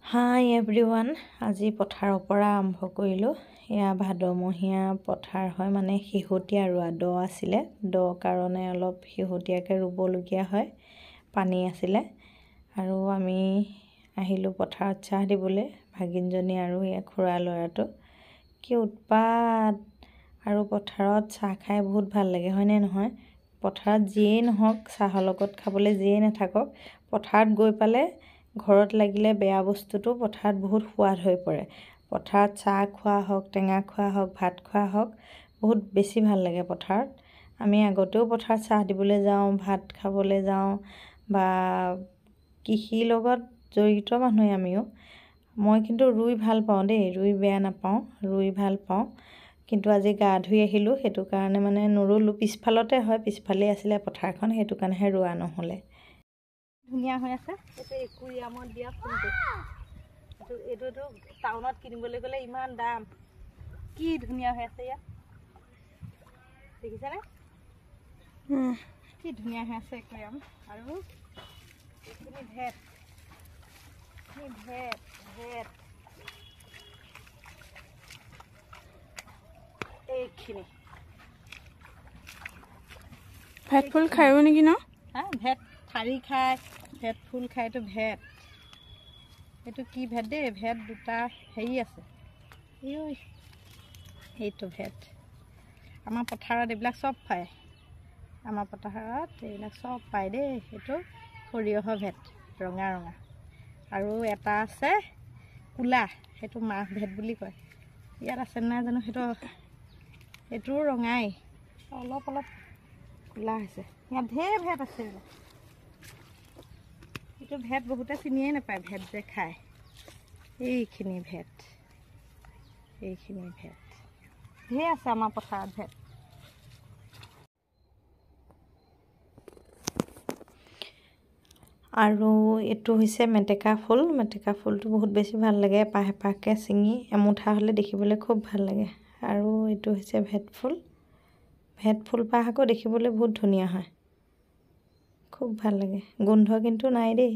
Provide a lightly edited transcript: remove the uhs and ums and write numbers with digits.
হাই everyone, আজি পথাৰৰ পৰা আৰম্ভ কৰিলোঁ। এয়া ভাদমহীয়া পথাৰ হয়, মানে শেহতীয়া ৰোৱা দ আছিলে, দ কাৰণে অলপ শেহতীয়াকৈ ৰুবলগীয়া হয়, পানী আছিলে। আৰু আমি আহিলোঁ পথাৰত চাহ দিবলৈ, ভাগিনজনী আৰু এই খুৰা ল'ৰাটো। কি উৎপাত! আৰু পথাৰত চাহ খাই বহুত ভাল লাগে, হয়নে নহয়? পথাৰত যিয়েই নহওক, চাহৰ লগত খাবলৈ যিয়েই নাথাকক, পথাৰত গৈ পালে ঘৰত লাগিলে বেয়া বস্তুটো পথাৰত বহুত সোৱাদ হৈ পৰে। পথাৰত চাহ খোৱা হওক, টেঙা খোৱা হওক, ভাত খোৱা হওক, বহুত বেছি ভাল লাগে পথাৰত। আমি আগতেও পথাৰত চাহ দিবলৈ যাওঁ, ভাত খাবলৈ যাওঁ, বা কৃষিৰ লগত জড়িত মানুহে আমিও। মই কিন্তু ৰুই ভাল পাওঁ দেই, ৰুই বেয়া নাপাওঁ, ৰুই ভাল পাওঁ। কিন্তু আজি গা ধুই আহিলোঁ, সেইটো কাৰণে মানে নৰুলোঁ। পিছফালতে হয়, পিছফালেই আছিলে পথাৰখন, সেইটো কাৰণেহে ৰোৱা নহ'লে। ধুনীয়া হৈ আছে। এইটো একুৰিয়ামত দিয়া ফুলটো। এইটোতো টাউনত কিনিবলৈ গ'লে ইমান দাম। কি ধুনীয়া হৈ আছে ইয়াত, দেখিছেনে? কি ধুনীয়া হৈ আছে একুৰিয়াম। আৰু এইখিনি ভেট, এইখিনি ভেট ফুল খায়ো নেকি ন? ভেট ঠাৰি খায়, ভেট ফুল খায়। এইটো ভেট, এইটো কি ভেট দেই, ভেট দুটা হেৰি আছে। এইটো ভেট আমাৰ পথাৰত এইবিলাক চব পায়, আমাৰ পথাৰত এইবিলাক চব পায় দেই। এইটো সৰিয়হৰ ভেট, ৰঙা ৰঙা। আৰু এটা আছে ক'লা, সেইটো মাহ ভেট বুলি কয়। ইয়াত আছে নাই জানো, সেইটোও ৰঙাই, অলপ অলপ ক'লা হৈছে। ইয়াত ঢেৰ ভেট আছে। এইটো ভেট বহুতে চিনিয়ে নাপায়, ভেট যে খায়। এইখিনি ভেট, ঢেৰ আছে আমাৰ পথাৰত ভেট। আৰু এইটো হৈছে মেটেকা ফুল। মেটেকা ফুলটো বহুত বেছি ভাল লাগে, এপাহ এপাহকৈ ছিঙি এমুঠা হ'লে দেখিবলৈ খুব ভাল লাগে। আৰু এইটো হৈছে ভেট ফুল। ভেট ফুলপাহ আকৌ দেখিবলৈ বহুত ধুনীয়া হয়, খুব ভাল লাগে। গোন্ধ কিন্তু নাই দেই।